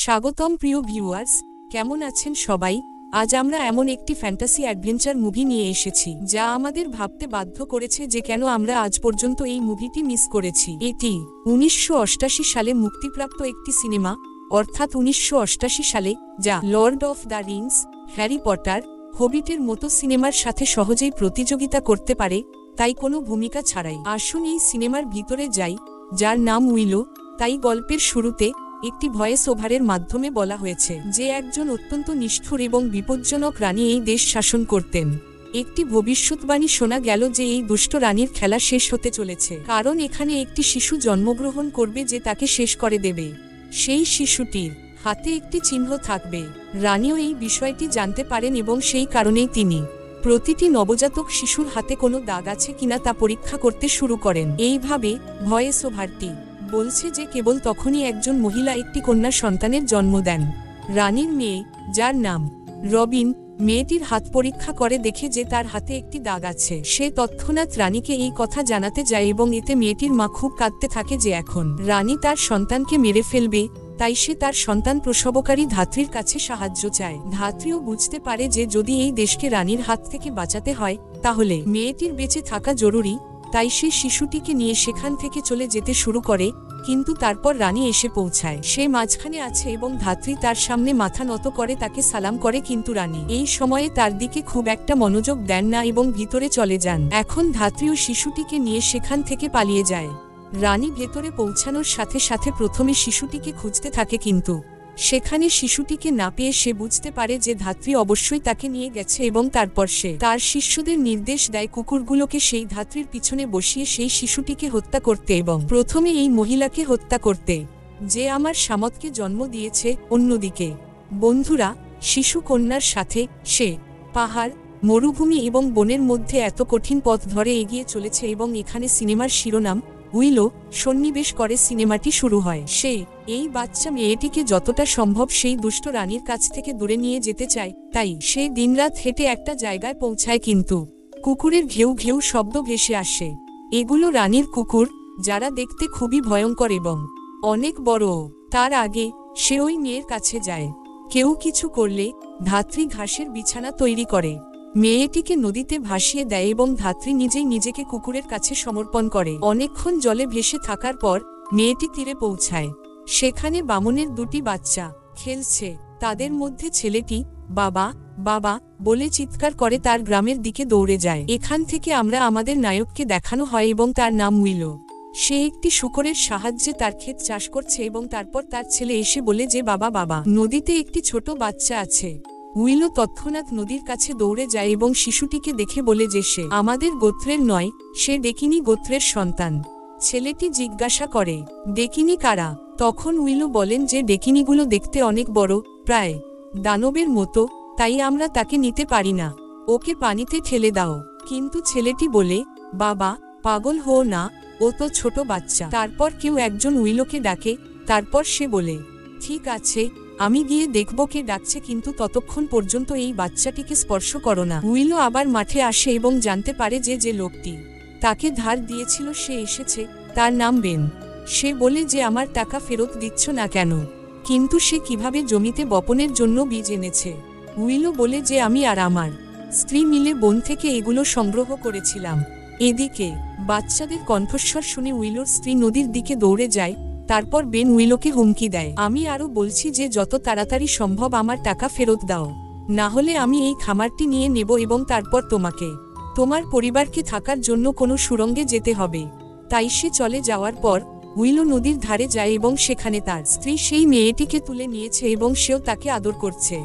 স্বাগতম প্রিয় ভিউয়ার্স, কেমন আছেন সবাই? আজ আমরা এমন একটি ফ্যান্টাসি অ্যাডভেঞ্চার মুভি নিয়ে এসেছি যা আমাদের ভাবতে বাধ্য করেছে যে কেন আমরা আজ পর্যন্ত এই মুভিটি মিস করেছি। এটি 1988 সালে মুক্তিপ্রাপ্ত একটি সিনেমা, অর্থাৎ 1988 সালে, যা lord of the rings, harry potter, হবিটের মতো সিনেমার সাথে সহজেই প্রতিযোগিতা করতে পারে, তাই কোনো ভূমিকা ছাড়াই। আসুন এই সিনেমার ভিতরে যাই, যার নাম উইলো। তাই গল্পের শুরুতে একটি ভয়েস ওভারের মাধ্যমে বলা হয়েছে যে একজন অত্যন্ত নিষ্ঠুর এবং বিপজ্জনক রানী এই দেশ শাসন করতেন। একটি ভবিষ্যৎবাণী শোনা গেল যে এই দুষ্ট রানীর খেলা শেষ হতে চলেছে, কারণ এখানে একটি শিশু জন্মগ্রহণ করবে যে তাকে শেষ করে দেবে। সেই শিশুটির হাতে একটি চিহ্ন থাকবে। রানীও এই বিষয়টি জানতে পারেন এবং সেই কারণেই তিনি প্রতিটি নবজাতক শিশুর হাতে কোনো দাগ আছে কিনা তা পরীক্ষা করতে শুরু করেন। এইভাবে ভয়েস ওভারটি বলছে যে কেবল তখনই একজন মহিলা একটি কন্যা সন্তানের জন্ম দেন। রানীর মেয়ে, যার নাম রবিন, মেয়েটির হাত পরীক্ষা করে দেখে যে তার হাতে একটি দাগ আছে। সে তৎক্ষণাৎ রানীকে এই কথা জানাতে যায় এবং এতে মেয়েটির মা খুব কাঁদতে থাকে যে এখন রানী তার সন্তানকে মেরে ফেলবে, তাই সে তার সন্তান প্রসবকারী ধাত্রীর কাছে সাহায্য চায়। ধাত্রীও বুঝতে পারে যে যদি এই দেশকে রানীর হাত থেকে বাঁচাতে হয় তাহলে মেয়েটির বেঁচে থাকা জরুরি, তাই সে শিশুটিকে নিয়ে সেখান থেকে চলে যেতে শুরু করে। কিন্তু তারপর রানী এসে পৌঁছায়। সে মাঝখানে আছে এবং ধাত্রী তার সামনে মাথা নত করে তাকে সালাম করে, কিন্তু রানী এই সময়ে তার দিকে খুব একটা মনোযোগ দেন না এবং ভিতরে চলে যান। এখন ধাত্রীও শিশুটিকে নিয়ে সেখান থেকে পালিয়ে যায়। রানী ভেতরে পৌঁছানোর সাথে সাথে প্রথমে শিশুটিকে খুঁজতে থাকে, কিন্তু সেখানে শিশুটিকে না পেয়ে সে বুঝতে পারে যে ধাত্রী অবশ্যই তাকে নিয়ে গেছে এবং তারপর সে তার শিষ্যদের নির্দেশ দেয় কুকুরগুলোকে সেই ধাত্রীর পিছনে বসিয়ে সেই শিশুটিকে হত্যা করতে এবং প্রথমে এই মহিলাকে হত্যা করতে, যে আমার সামতকে জন্ম দিয়েছে। অন্যদিকে বন্ধুরা, শিশু কন্যার সাথে সে পাহাড়, মরুভূমি এবং বনের মধ্যে এত কঠিন পথ ধরে এগিয়ে চলেছে এবং এখানে সিনেমার শিরোনাম উইলো সন্নিবেশ করে সিনেমাটি শুরু হয়। সে এই বাচ্চা মেয়েটিকে যতটা সম্ভব সেই দুষ্ট রানীর কাছ থেকে দূরে নিয়ে যেতে চায়, তাই সে দিনরাত হেঁটে একটা জায়গায় পৌঁছায়, কিন্তু কুকুরের ঘেউ ঘেউ শব্দ ভেসে আসে। এগুলো রানীর কুকুর, যারা দেখতে খুবই ভয়ঙ্কর এবং অনেক বড়। তার আগে সে ওই মেয়ের কাছে যায়। কেউ কিছু করলে ধাত্রী ঘাসের বিছানা তৈরি করে, মেয়েটিকে নদীতে ভাসিয়ে দেয় এবং ধাত্রী নিজেই নিজেকে কুকুরের কাছে সমর্পণ করে। অনেকক্ষণ জলে ভেসে থাকার পর মেয়েটি তীরে পৌঁছায়। সেখানে বামনের দুটি বাচ্চা খেলছে। তাদের মধ্যে ছেলেটি বাবা বাবা বলে চিৎকার করে তার গ্রামের দিকে দৌড়ে যায়। এখান থেকে আমরা আমাদের নায়ককে দেখানো হয় এবং তার নাম উইলো। সে একটি শূকরের সাহায্যে তার ক্ষেত চাষ করছে এবং তারপর তার ছেলে এসে বলে যে বাবা বাবা, নদীতে একটি ছোট বাচ্চা আছে। উইলো তৎক্ষণাৎ নদীর কাছে দৌড়ে যায় এবং শিশুটিকে দেখে বলে যে সে আমাদের গোত্রের নয়, সে ডেকিনি গোত্রের সন্তান। ছেলেটি জিজ্ঞাসা করে, ডেকিনি কারা? তখন উইলো বলেন যে ডেকিনিগুলো দেখতে অনেক বড়, প্রায় দানবের মতো, তাই আমরা তাকে নিতে পারি না, ওকে পানিতে ঠেলে দাও। কিন্তু ছেলেটি বলে, বাবা পাগল হো না, ও তো ছোট বাচ্চা। তারপর কেউ একজন উইলোকে ডাকে। তারপর সে বলে, ঠিক আছে, আমি গিয়ে দেখব কে ডাকছে, কিন্তু ততক্ষণ পর্যন্ত এই বাচ্চাটিকে স্পর্শ করো না। উইলো আবার মাঠে আসে এবং জানতে পারে যে যে লোকটি তাকে ধার দিয়েছিল সে এসেছে। তার নাম বেন। সে বলে যে আমার টাকা ফেরত দিচ্ছ না কেন? কিন্তু সে কিভাবে জমিতে বপনের জন্য বীজ এনেছে। উইলো বলে যে আমি আর আমার স্ত্রী মিলে বন থেকে এগুলো সংগ্রহ করেছিলাম। এদিকে বাচ্চাদের কণ্ঠস্বর শুনে উইলোর স্ত্রী নদীর দিকে দৌড়ে যায়। তারপর বেন উইলোকে হুমকি দেয়, আমি আরও বলছি যে যত তাড়াতাড়ি সম্ভব আমার টাকা ফেরত দাও, না হলে আমি এই খামারটি নিয়ে নেব এবং তারপর তোমাকে তোমার পরিবারকে থাকার জন্য কোনো সুড়ঙ্গে যেতে হবে। তাই সে চলে যাওয়ার পর উইলো নদীর ধারে যায় এবং সেখানে তার স্ত্রী সেই মেয়েটিকে তুলে নিয়েছে এবং সেও তাকে আদর করছে।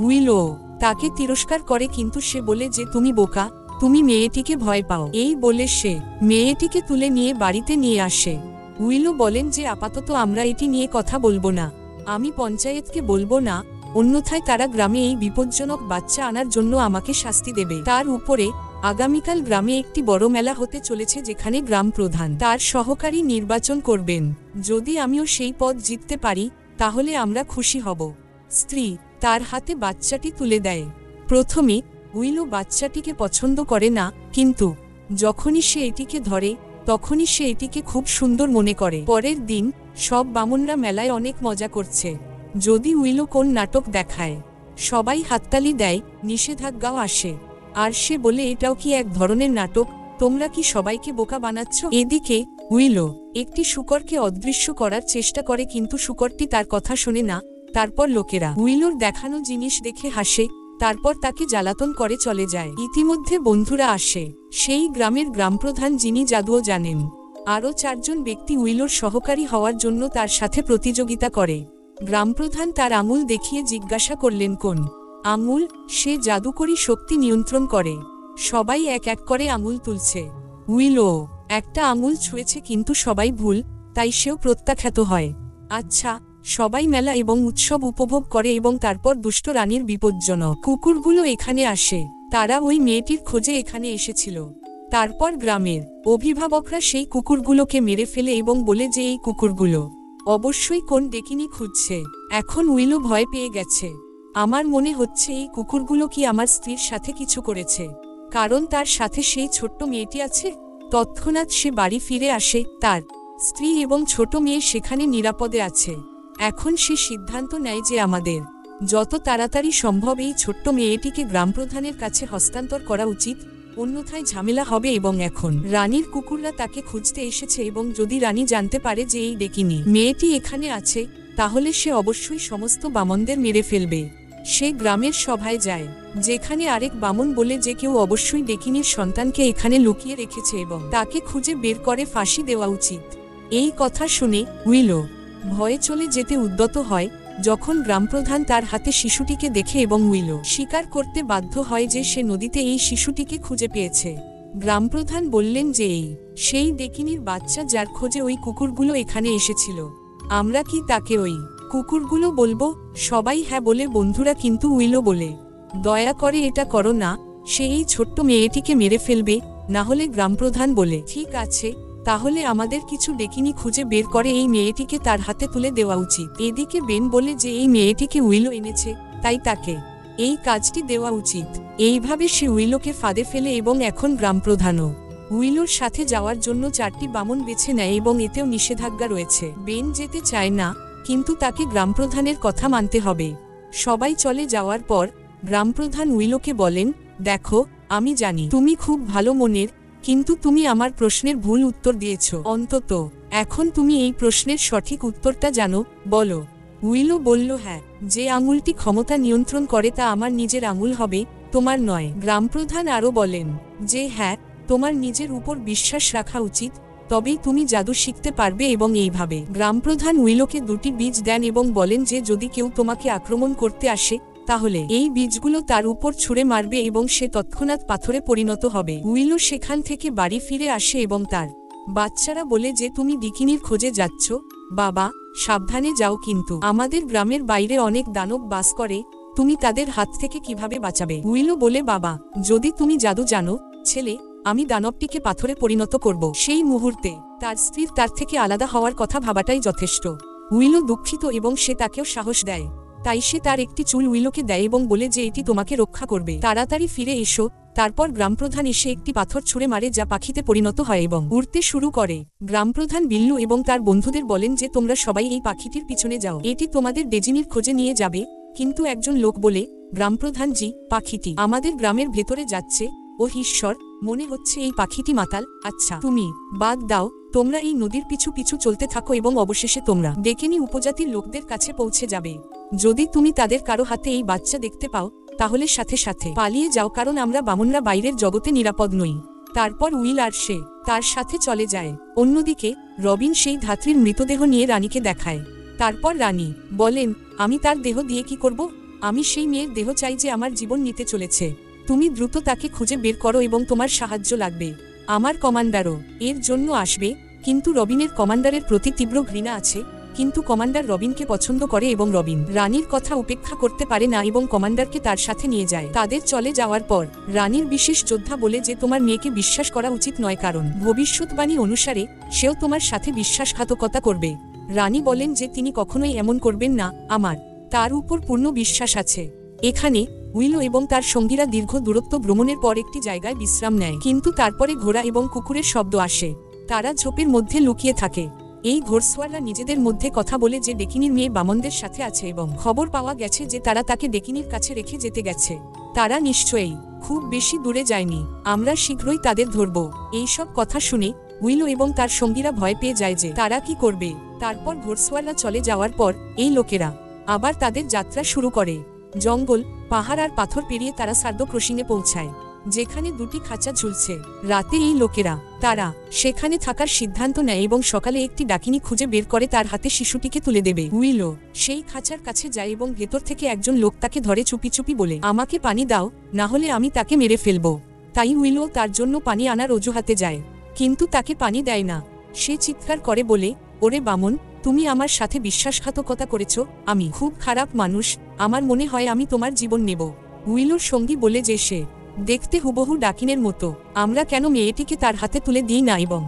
উইলো তাকে তিরস্কার করে, কিন্তু সে বলে যে তুমি বোকা, তুমি মেয়েটিকে ভয় পাও। এই বলে সে মেয়েটিকে তুলে নিয়ে বাড়িতে নিয়ে আসে। উইলো বলেন যে আপাতত আমরা এটি নিয়ে কথা বলবো না, আমি পঞ্চায়েতকে বলবো না, অন্যথায় তারা গ্রামে এই বিপজ্জনক বাচ্চা আনার জন্য আমাকে শাস্তি দেবে। তার উপরে আগামীকাল গ্রামে একটি বড় মেলা হতে চলেছে যেখানে গ্রাম প্রধান তার সহকারী নির্বাচন করবেন। যদি আমিও সেই পদ জিততে পারি তাহলে আমরা খুশি হব। স্ত্রী তার হাতে বাচ্চাটি তুলে দেয়। প্রথমে উইলো বাচ্চাটিকে পছন্দ করে না, কিন্তু যখনই সে এটিকে ধরে তখনই সে এটিকে খুব সুন্দর মনে করে। পরের দিন সব বামুনরা মেলায় অনেক মজা করছে। যদি উইলো কোন নাটক দেখায়। সবাই হাততালি দেয়, নিষেধাজ্ঞাও আসে। আর সে বলে এটাও কি এক ধরনের নাটক, তোমরা কি সবাইকে বোকা বানাচ্ছ? এদিকে উইলো একটি শূকরকে অদৃশ্য করার চেষ্টা করে, কিন্তু শূকরটি তার কথা শোনে না। তারপর লোকেরা উইলোর দেখানো জিনিস দেখে হাসে, তারপর তাকে জ্বালাতন করে চলে যায়। ইতিমধ্যে বন্ধুরা আসে, সেই গ্রামের গ্রামপ্রধান যিনি জাদুও জানেন। আরও 4 জন ব্যক্তি উইলোর সহকারী হওয়ার জন্য তার সাথে প্রতিযোগিতা করে। গ্রামপ্রধান তার আঙুল দেখিয়ে জিজ্ঞাসা করলেন কোন আঙুল। সে জাদুকরী শক্তি নিয়ন্ত্রণ করে। সবাই এক এক করে আঙুল তুলছে। উইলো একটা আঙুল ছুঁয়েছে, কিন্তু সবাই ভুল, তাই সেও প্রত্যাখ্যাত হয়। আচ্ছা, সবাই মেলা এবং উৎসব উপভোগ করে এবং তারপর দুষ্ট রানীর বিপজ্জনক কুকুরগুলো এখানে আসে। তারা ওই মেয়েটির খোঁজে এখানে এসেছিল। তারপর গ্রামের অভিভাবকরা সেই কুকুরগুলোকে মেরে ফেলে এবং বলে যে এই কুকুরগুলো অবশ্যই কোন ডেকিনি খুঁজছে। এখন উইলো ভয় পেয়ে গেছে। আমার মনে হচ্ছে এই কুকুরগুলো কি আমার স্ত্রীর সাথে কিছু করেছে, কারণ তার সাথে সেই ছোট্ট মেয়েটি আছে। তৎক্ষণাৎ সে বাড়ি ফিরে আসে, তার স্ত্রী এবং ছোট মেয়ে সেখানে নিরাপদে আছে। এখন সে সিদ্ধান্ত নেয় যে আমাদের যত তাড়াতাড়ি সম্ভব এই ছোট্ট মেয়েটিকে গ্রামপ্রধানের কাছে হস্তান্তর করা উচিত, অন্যথায় ঝামেলা হবে। এবং এখন রানীর কুকুররা তাকে খুঁজতে এসেছে, এবং যদি রানী জানতে পারে যে এই ডেকিনি মেয়েটি এখানে আছে, তাহলে সে অবশ্যই সমস্ত বামনদের মেরে ফেলবে। সে গ্রামের সভায় যায়, যেখানে আরেক বামন বলে যে কেউ অবশ্যই ডেকিনির সন্তানকে এখানে লুকিয়ে রেখেছে এবং তাকে খুঁজে বের করে ফাঁসি দেওয়া উচিত। এই কথা শুনে উইলো ভয়ে চলে যেতে উদ্যত হয়, যখন গ্রামপ্রধান তার হাতে শিশুটিকে দেখে এবং উইলো স্বীকার করতে বাধ্য হয় যে সে নদীতে এই শিশুটিকে খুঁজে পেয়েছে। গ্রামপ্রধান বললেন যে এই সেই ডেকিনির বাচ্চা যার খোঁজে ওই কুকুরগুলো এখানে এসেছিল। আমরা কি তাকে ওই কুকুরগুলো বলবো? সবাই হ্যাঁ বলে বন্ধুরা, কিন্তু উইলো বলে দয়া করে এটা করো না, সে এই ছোট্ট মেয়েটিকে মেরে ফেলবে। না হলে গ্রামপ্রধান বলে ঠিক আছে, তাহলে আমাদের কিছু ডেকিনি খুঁজে বের করে এই মেয়েটিকে তার হাতে তুলে দেওয়া উচিত। এদিকে বেন বলে যে এই মেয়েটিকে উইলো এনেছে, তাই তাকে এই কাজটি দেওয়া উচিত। এইভাবে সে উইলোকে ফাঁদে ফেলে এবং এখন গ্রামপ্রধানও উইলোর সাথে যাওয়ার জন্য 4টি বামন বেছে নেয় এবং এতেও নিষেধাজ্ঞা রয়েছে। বেন যেতে চায় না, কিন্তু তাকে গ্রামপ্রধানের কথা মানতে হবে। সবাই চলে যাওয়ার পর গ্রামপ্রধান উইলোকে বলেন, দেখো, আমি জানি তুমি খুব ভালো মনের, কিন্তু তুমি আমার প্রশ্নের ভুল উত্তর দিয়েছ। অন্তত এখন তুমি এই প্রশ্নের সঠিক উত্তরটা জানো, বলো। উইলো বলল, হ্যাঁ, যে আঙুলটি ক্ষমতা নিয়ন্ত্রণ করে তা আমার নিজের আঙুল হবে, তোমার নয়। গ্রামপ্রধান আরও বলেন যে হ্যাঁ, তোমার নিজের উপর বিশ্বাস রাখা উচিত, তবেই তুমি জাদু শিখতে পারবে। এবং এইভাবে গ্রামপ্রধান উইলোকে 2টি বীজ দেন এবং বলেন যে যদি কেউ তোমাকে আক্রমণ করতে আসে, তাহলে এই বীজগুলো তার উপর ছুঁড়ে মারবে এবং সে তৎক্ষণাৎ পাথরে পরিণত হবে। উইলো সেখান থেকে বাড়ি ফিরে আসে এবং তার বাচ্চারা বলে যে তুমি ডেকিনির খোঁজে যাচ্ছ, বাবা সাবধানে যাও, কিন্তু আমাদের গ্রামের বাইরে অনেক দানব বাস করে, তুমি তাদের হাত থেকে কিভাবে বাঁচাবে? উইলো বলে, বাবা, যদি তুমি জাদু জানো, ছেলে, আমি দানবটিকে পাথরে পরিণত করব। সেই মুহূর্তে তার স্ত্রীর তার থেকে আলাদা হওয়ার কথা ভাবাটাই যথেষ্ট। উইলো দুঃখিত এবং সে তাকেও সাহস দেয়, তাই সে তার একটি চুল উইলোকে দেয় এবং বলে যে এটি তোমাকে রক্ষা করবে, তাড়াতাড়ি ফিরে এসো। তারপর গ্রামপ্রধান এসে একটি পাথর ছুঁড়ে মারে যা পাখিতে পরিণত হয় এবং উড়তে শুরু করে। গ্রামপ্রধান বিল্লু এবং তার বন্ধুদের বলেন যে তোমরা সবাই এই পাখিটির পিছনে যাও, এটি তোমাদের ডেজিনির খোঁজে নিয়ে যাবে। কিন্তু একজন লোক বলে, গ্রামপ্রধান জি, পাখিটি আমাদের গ্রামের ভেতরে যাচ্ছে। ও ঈশ্বর, মনে হচ্ছে এই পাখিটি মাতাল। আচ্ছা, তুমি বাদ দাও, তোমরা এই নদীর পিছু পিছু চলতে থাকো এবং অবশেষে তোমরা ডেকিনি উপজাতির লোকদের কাছে পৌঁছে যাবে। যদি তুমি তাদের কারো হাতে এই বাচ্চা দেখতে পাও, তাহলে সাথে সাথে পালিয়ে যাও, কারণ আমরা বামনরা বাইরের জগতে নিরাপদ নই। তারপর উইল আর সে তার সাথে চলে যায়। অন্যদিকে রবিন সেই ধাত্রীর মৃতদেহ নিয়ে রানীকে দেখায়। তারপর রানী বলেন, আমি তার দেহ দিয়ে কি করব? আমি সেই মেয়ের দেহ চাই যে আমার জীবন নিতে চলেছে। তুমি দ্রুত তাকে খুঁজে বের করো এবং তোমার সাহায্য লাগবে। আমার কমান্ডারও এর জন্য আসবে, কিন্তু রবিনের কমান্ডারের প্রতি তীব্র ঘৃণা আছে, কিন্তু কমান্ডার রবিনকে পছন্দ করে এবং রবিন রানীর কথা উপেক্ষা করতে পারে না এবং কমান্ডারকে তার সাথে নিয়ে যায়। তাদের চলে যাওয়ার পর রানীর বিশেষ যোদ্ধা বলে যে তোমার মেয়েকে বিশ্বাস করা উচিত নয়, কারণ ভবিষ্যৎবাণী অনুসারে সেও তোমার সাথে বিশ্বাসঘাতকতা করবে। রানী বলেন যে তিনি কখনোই এমন করবেন না, আমার তার উপর পূর্ণ বিশ্বাস আছে। এখানে উইলো এবং তার সঙ্গীরা দীর্ঘ দূরত্ব ভ্রমণের পর একটি জায়গায় বিশ্রাম নেয়, কিন্তু তারপরে ঘোড়া এবং কুকুরের শব্দ আসে। তারা ঝোপের মধ্যে লুকিয়ে থাকে। এই ঘোড়সওয়াররা নিজেদের মধ্যে কথা বলে যে ডেকিনির মেয়ে বামনদের সাথে আছে এবং খবর পাওয়া গেছে যে তারা তাকে ডেকিনির কাছে রেখে যেতে গেছে। তারা নিশ্চয়ই খুব বেশি দূরে যায়নি, আমরা শীঘ্রই তাদের ধরব। এইসব কথা শুনে উইলো এবং তার সঙ্গীরা ভয় পেয়ে যায় যে তারা কি করবে। তারপর ঘোড়সওয়াররা চলে যাওয়ার পর এই লোকেরা আবার তাদের যাত্রা শুরু করে। জঙ্গল, পাহাড় আর পাথর পেরিয়ে তারা সার্দো ক্রসিংয়ে পৌঁছায়, যেখানে দুটি খাঁচা ঝুলছে। রাতে এই লোকেরা তারা সেখানে থাকার সিদ্ধান্ত নেয় এবং সকালে একটি ডাকিনী খুঁজে বের করে তার হাতে শিশুটিকে তুলে দেবে। উইলো সেই খাঁচার কাছে যায় এবং ভেতর থেকে একজন লোক তাকে ধরে চুপি চুপি বলে, আমাকে পানি দাও, না হলে আমি তাকে মেরে ফেলবো। তাই উইলো তার জন্য পানি আনার অজুহাতে যায়, কিন্তু তাকে পানি দেয় না। সে চিৎকার করে বলে, ওরে বামন, তুমি আমার সাথে বিশ্বাসঘাতকতা করেছ, আমি খুব খারাপ মানুষ, আমার মনে হয় আমি তোমার জীবন নেব। উইলোর সঙ্গী বলে যে সে দেখতে হুবহু ডাকিনের মতো, আমরা কেন মেয়েটিকে তার হাতে তুলে দিই না এবং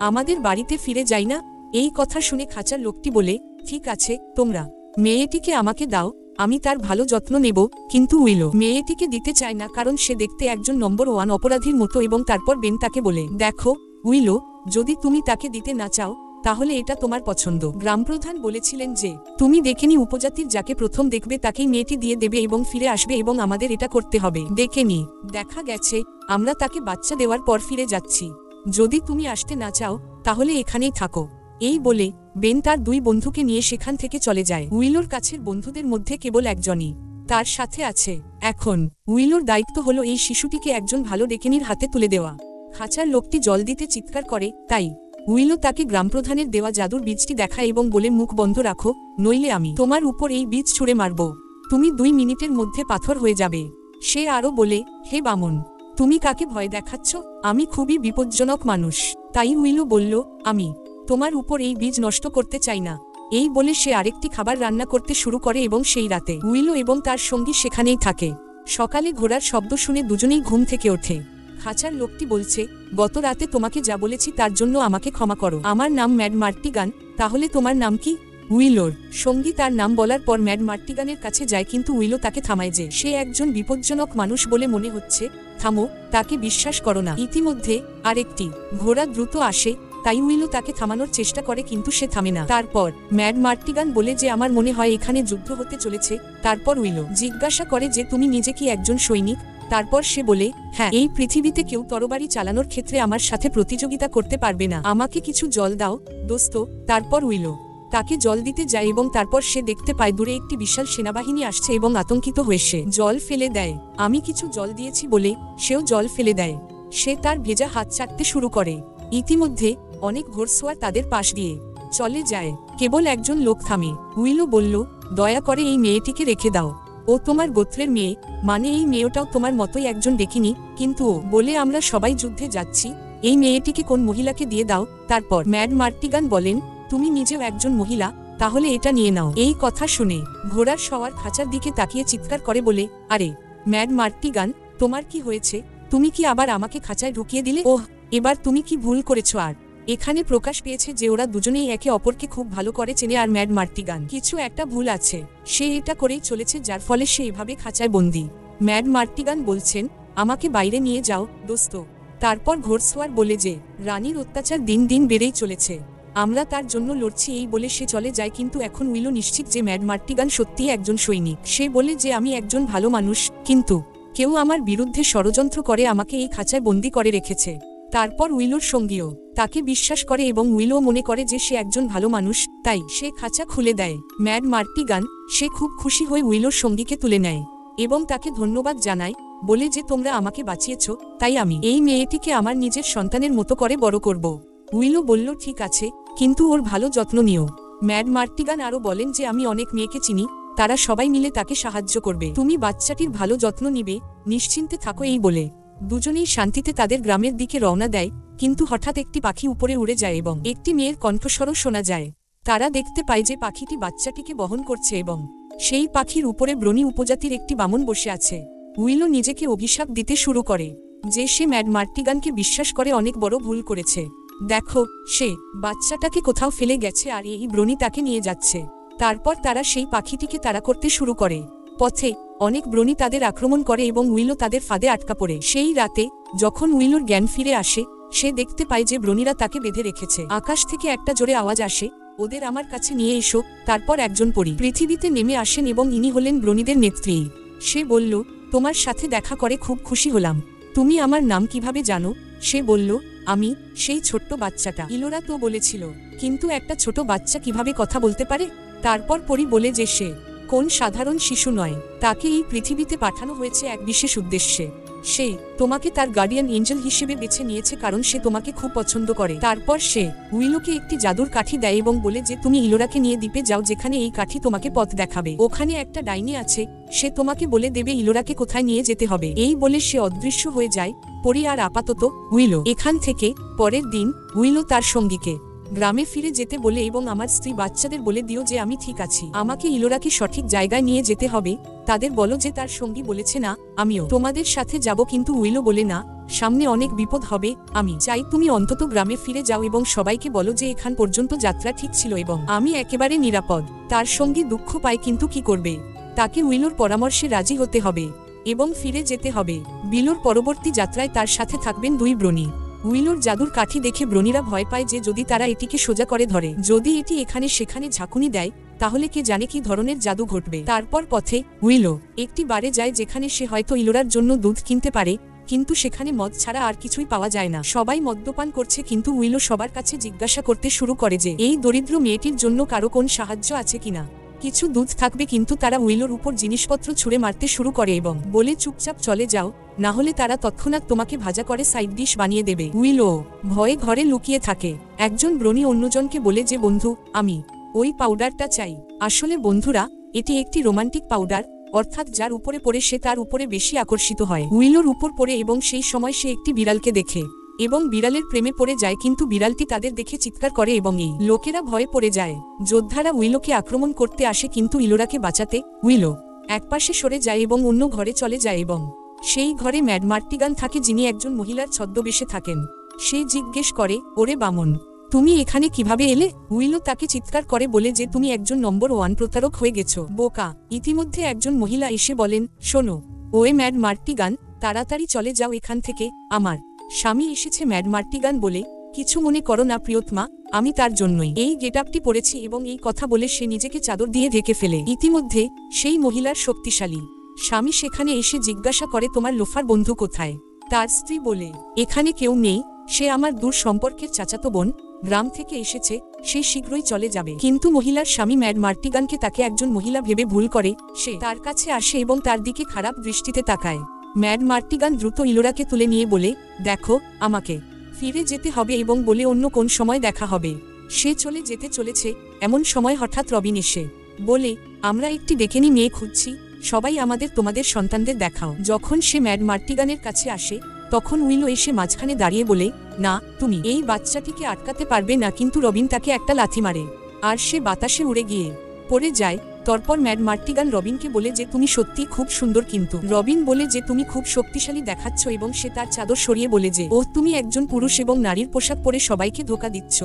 আমাদের বাড়িতে ফিরে যাই না। এই কথা শুনে খাঁচার লোকটি বলে, ঠিক আছে, তোমরা মেয়েটিকে আমাকে দাও, আমি তার ভালো যত্ন নেব। কিন্তু উইলো মেয়েটিকে দিতে চায় না, কারণ সে দেখতে একজন নম্বর 1 অপরাধীর মতো। এবং তারপর বেন তাকে বলে, দেখো উইলো, যদি তুমি তাকে দিতে না চাও তাহলে এটা তোমার পছন্দ। গ্রামপ্রধান বলেছিলেন যে তুমি ডেকেনি উপজাতির যাকে প্রথম দেখবে তাকেই মেয়েটি দিয়ে দেবে এবং ফিরে আসবে, এবং আমাদের এটা করতে হবে। ডেকেনি দেখা গেছে আমরা তাকে বাচ্চা দেওয়ার পর ফিরে যাচ্ছি, যদি তুমি আসতে না চাও তাহলে এখানেই থাকো। এই বলে বেন তার 2 বন্ধুকে নিয়ে সেখান থেকে চলে যায়। উইলোর কাছের বন্ধুদের মধ্যে কেবল একজনই তার সাথে আছে। এখন উইলোর দায়িত্ব হলো এই শিশুটিকে একজন ভালো ডেকেনির হাতে তুলে দেওয়া। খাঁচার লোকটি জল দিতে চিৎকার করে, তাই উইলো তাকে গ্রামপ্রধানের দেওয়া জাদুর বীজটি দেখায় এবং বলে, মুখ বন্ধ রাখো, নইলে আমি তোমার উপর এই বীজ ছুঁড়ে মারব, তুমি 2 মিনিটের মধ্যে পাথর হয়ে যাবে। সে আরো বলে, হে বামন, তুমি কাকে ভয় দেখাচ্ছ? আমি খুবই বিপজ্জনক মানুষ। তাই উইলো বলল, আমি তোমার উপর এই বীজ নষ্ট করতে চাই না। এই বলে সে আরেকটি খাবার রান্না করতে শুরু করে এবং সেই রাতে উইলো এবং তার সঙ্গী সেখানেই থাকে। সকালে ঘোড়ার শব্দ শুনে দুজনেই ঘুম থেকে ওঠে। খাঁচার লোকটি বলছে, গত রাতে তোমাকে যা বলেছি তার জন্য আমাকে ক্ষমা করো, আমার নাম ম্যাড মার্টিগান। তাহলে তোমার নাম কি? উইলোর সঙ্গী তার নাম বলার পর ম্যাড মার্টিগানের কাছে যায়, কিন্তু উইলো তাকে থামায় যে সে একজন বিপজ্জনক মানুষ বলে মনে হচ্ছে, থামো, তাকে বিশ্বাস করো না। ইতিমধ্যে আরেকটি ঘোড়া দ্রুত আসে, তাই উইলো তাকে থামানোর চেষ্টা করে, কিন্তু সে থামে না। তারপর ম্যাড মার্টিগান বলে যে আমার মনে হয় এখানে যুদ্ধ হতে চলেছে। তারপর উইলো জিজ্ঞাসা করে যে তুমি নিজে কি একজন সৈনিক? তারপর সে বলে, হ্যাঁ, এই পৃথিবীতে কেউ তরবারি চালানোর ক্ষেত্রে আমার সাথে প্রতিযোগিতা করতে পারবে না, আমাকে কিছু জল দাও দোস্ত। তারপর উইলো তাকে জল দিতে যায় এবং তারপর সে দেখতে পায় দূরে একটি বিশাল সেনাবাহিনী আসছে এবং আতঙ্কিত হয়ে সে জল ফেলে দেয়। আমি কিছু জল দিয়েছি বলে সেও জল ফেলে দেয়। সে তার ভেজা হাত চাটতে শুরু করে। ইতিমধ্যে অনেক ঘোড়সওয়ার তাদের পাশ দিয়ে চলে যায়, কেবল একজন লোক থামে। উইলো বলল, দয়া করে এই মেয়েটিকে রেখে দাও, ও তোমার গোত্রের মেয়ে, মানে এই মেয়েটাও তোমার মতোই একজন ডেকিনি, কিন্তু ও বলে আমরা সবাই যুদ্ধে যাচ্ছি, এই মেয়েটিকে কোন মহিলাকে দিয়ে দাও। তারপর ম্যাড মার্টিগান বলেন, তুমি নিজেও একজন মহিলা, তাহলে এটা নিয়ে নাও। এই কথা শুনে ঘোড়ার সওয়ার খাঁচার দিকে তাকিয়ে চিৎকার করে বলে, আরে ম্যাড মার্টিগান, তোমার কি হয়েছে? তুমি কি আবার আমাকে খাঁচায় ঢুকিয়ে দিলে? ওহ, এবার তুমি কি ভুল করেছো? আর এখানে প্রকাশ পেয়েছে যে ওরা দুজনেই একে অপরকে খুব ভালো করে চেনে, আর ম্যাড মার্টিগান কিছু একটা ভুল আছে, সে এটা করেই চলেছে, যার ফলে সে এভাবে খাঁচায় বন্দী। ম্যাড মার্টিগান বলছেন, আমাকে বাইরে নিয়ে যাও দোস্ত। তারপর ঘোড়সওয়ার বলে যে রানীর অত্যাচার দিন দিন বেড়েই চলেছে, আমরা তার জন্য লড়ছি। এই বলে সে চলে যায়, কিন্তু এখন উইলো নিশ্চিত যে ম্যাড মার্টিগান সত্যিই একজন সৈনিক। সে বলে যে আমি একজন ভালো মানুষ, কিন্তু কেউ আমার বিরুদ্ধে ষড়যন্ত্র করে আমাকে এই খাঁচায় বন্দী করে রেখেছে। তারপর উইলোর সঙ্গীও তাকে বিশ্বাস করে এবং উইলো মনে করে যে সে একজন ভালো মানুষ, তাই সে খাঁচা খুলে দেয়। ম্যাড মার্টিগান সে খুব খুশি হয়ে উইলোর সঙ্গীকে তুলে নেয় এবং তাকে ধন্যবাদ জানায়, বলে যে তোমরা আমাকে বাঁচিয়েছ, তাই আমি এই মেয়েটিকে আমার নিজের সন্তানের মতো করে বড় করব। উইলো বলল, ঠিক আছে, কিন্তু ওর ভালো যত্ন নিও। ম্যাড মার্টিগান আরও বলেন যে আমি অনেক মেয়েকে চিনি, তারা সবাই মিলে তাকে সাহায্য করবে, তুমি বাচ্চাটির ভালো যত্ন নিবে, নিশ্চিন্তে থাকো। এই বলে দুজনেই শান্তিতে তাদের গ্রামের দিকে রওনা দেয়, কিন্তু হঠাৎ একটি পাখি উপরে উড়ে যায় এবং একটি মেয়ের কণ্ঠস্বরও শোনা যায়। তারা দেখতে পায় যে পাখিটি বাচ্চাটিকে বহন করছে এবং সেই পাখির উপরে ব্রনি উপজাতির একটি বামন বসে আছে। উইলো নিজেকে অভিশাপ দিতে শুরু করে যে সে ম্যাড মার্টিগানকে বিশ্বাস করে অনেক বড় ভুল করেছে। দেখো, সে বাচ্চাটাকে কোথাও ফেলে গেছে আর এই ব্রনি তাকে নিয়ে যাচ্ছে। তারপর তারা সেই পাখিটিকে তাড়া করতে শুরু করে। পথে অনেক ব্রনি তাদের আক্রমণ করে এবং উইলো তাদের ফাঁদে আটকা পড়ে। সেই রাতে যখন উইলোর জ্ঞান ফিরে আসে, সে দেখতে পায় যে ব্রণীরা তাকে বেঁধে রেখেছে। আকাশ থেকে একটা জোরে আওয়াজ আসে, ওদের আমার কাছে নিয়ে এসো। তারপর একজন পরী পৃথিবীতে নেমে আসেন এবং ইনি হলেন ব্রণীদের নেত্রী। সে বলল, তোমার সাথে দেখা করে খুব খুশি হলাম। তুমি আমার নাম কিভাবে জানো? সে বলল, আমি সেই ছোট্ট বাচ্চাটা। ইলোরা তো বলেছিল, কিন্তু একটা ছোট বাচ্চা কিভাবে কথা বলতে পারে? তারপর পরী বলে যে সে কোন সাধারণ শিশু নয়, তাকে এই পৃথিবীতে পাঠানো হয়েছে এক বিশেষ উদ্দেশ্যে। সে তোমাকে তার গার্ডিয়ান এঞ্জেল হিসেবে বেছে নিয়েছে কারণ সে তোমাকে খুব পছন্দ করে। তারপর সে উইলোকে একটি জাদুর কাঠি দেয় এবং বলে যে তুমি ইলোরাকে নিয়ে দ্বীপে যাও যেখানে এই কাঠি তোমাকে পথ দেখাবে। ওখানে একটা ডাইনি আছে, সে তোমাকে বলে দেবে ইলোরাকে কোথায় নিয়ে যেতে হবে। এই বলে সে অদৃশ্য হয়ে যায়। পরী আর আপাতত উইলো এখান থেকে। পরের দিন উইলো তার সঙ্গীকে গ্রামে ফিরে যেতে বলে এবং আমার স্ত্রী বাচ্চাদের বলে দিও যে আমি ঠিক আছি, আমাকে ইলোরাকে সঠিক জায়গায় নিয়ে যেতে হবে। তাদের বলো যে তার সঙ্গী বলেছে না, আমিও তোমাদের সাথে যাব। কিন্তু উইলো বলে না, সামনে অনেক বিপদ হবে, আমি চাই তুমি অন্তত গ্রামে ফিরে যাও এবং সবাইকে বলো যে এখান পর্যন্ত যাত্রা ঠিক ছিল এবং আমি একেবারে নিরাপদ। তার সঙ্গী দুঃখ পায় কিন্তু কি করবে, তাকে উইলোর পরামর্শে রাজি হতে হবে এবং ফিরে যেতে হবে। বিলোর পরবর্তী যাত্রায় তার সাথে থাকবেন দুই ব্রণী। উইলোর জাদুর কাঠি দেখে ব্রণীরা ভয় পায় যে যদি তারা এটিকে সোজা করে ধরে, যদি এটি এখানে সেখানে ঝাঁকুনি দেয়, তাহলে কে জানে কি ধরনের জাদু ঘটবে। তারপর পথে উইলো একটি বারে যায় যেখানে সে হয়তো ইলোরার জন্য দুধ কিনতে পারে, কিন্তু সেখানে মদ ছাড়া আর কিছুই পাওয়া যায় না। সবাই মদ্যপান করছে কিন্তু উইলো সবার কাছে জিজ্ঞাসা করতে শুরু করে যে এই দরিদ্র মেয়েটির জন্য কারো কোন সাহায্য আছে কিনা, কিছু দুধ থাকবে। কিন্তু তারা উইলোর উপর জিনিসপত্র ছুঁড়ে মারতে শুরু করে এবং বলে চুপচাপ চলে যাও, না হলে তারা তৎক্ষণাৎ তোমাকে ভাজা করে সাইড ডিশ বানিয়ে দেবে। উইলো ভয়ে ঘরে লুকিয়ে থাকে। একজন ব্রণী অন্যজনকে বলে যে বন্ধু, আমি ওই পাউডারটা চাই। আসলে বন্ধুরা, এটি একটি রোমান্টিক পাউডার, অর্থাৎ যার উপরে পড়ে সে তার উপরে বেশি আকর্ষিত হয়। উইলোর উপর পড়ে এবং সেই সময় সে একটি বিড়ালকে দেখে এবং বিড়ালের প্রেমে পড়ে যায়, কিন্তু বিড়ালটি তাদের দেখে চিৎকার করে এবং এই লোকেরা ভয়ে পড়ে যায়। যোদ্ধারা উইলোকে আক্রমণ করতে আসে কিন্তু ইলোরাকে বাঁচাতে উইলো একপাশে সরে যায় এবং অন্য ঘরে চলে যায় এবং সেই ঘরে ম্যাড মার্টিগান থাকে যিনি একজন মহিলার ছদ্মবেশে থাকেন। সে জিজ্ঞেস করে, ওরে বামন, তুমি এখানে কিভাবে এলে? উইলো তাকে চিৎকার করে বলে যে তুমি একজন নম্বর 1 প্রতারক হয়ে গেছো, বোকা। ইতিমধ্যে একজন মহিলা এসে বলেন, শোনো ওয়ে ম্যাড মার্টিগান, তাড়াতাড়ি চলে যাও এখান থেকে, আমার স্বামী এসেছে। ম্যাড মার্টিগান বলে, কিছু মনে করো না প্রিয়তমা, আমি তার জন্যই এই গেটআপটি পরেছি। এবং এই কথা বলে সে নিজেকে চাদর দিয়ে ঢেকে ফেলে। ইতিমধ্যে সেই মহিলার শক্তিশালী স্বামী সেখানে এসে জিজ্ঞাসা করে, তোমার লোফার বন্ধু কোথায়? তার স্ত্রী বলে, এখানে কেউ নেই, সে আমার দূর সম্পর্কের চাচাতো বোন, গ্রাম থেকে এসেছে, সে শীঘ্রই চলে যাবে। কিন্তু মহিলার স্বামী ম্যাড মার্টিগানকে তাকে একজন মহিলা ভেবে ভুল করে। সে তার কাছে আসে এবং তার দিকে খারাপ দৃষ্টিতে তাকায়। ম্যাড মার্টিগান দ্রুত ইলোরাকে তুলে নিয়ে বলে, দেখো আমাকে ফিরে যেতে হবে এবং বলে অন্য কোন সময় দেখা হবে। সে চলে যেতে চলেছে, এমন সময় হঠাৎ রবিন এসে বলে, আমরা একটি ডেকেনি মেয়ে খুঁজছি, সবাই আমাদের তোমাদের সন্তানদের দেখাও। যখন সে ম্যাড মার্টিগানের কাছে আসে তখন উইলো এসে মাঝখানে দাঁড়িয়ে বলে, না, তুমি এই বাচ্চাটিকে আটকাতে পারবে না। কিন্তু রবিন তাকে একটা লাথি মারে আর সে বাতাসে উড়ে গিয়ে পড়ে যায়। তারপর ম্যাড মার্টিগান রবিনকে বলে যে তুমি সত্যি খুব সুন্দর। কিন্তু রবিন বলে যে তুমি খুব শক্তিশালী দেখাচ্ছ এবং সে তার চাদর সরিয়ে বলে যে ও তুমি একজন পুরুষ এবং নারীর পোশাক পরে সবাইকে ধোঁকা দিচ্ছ।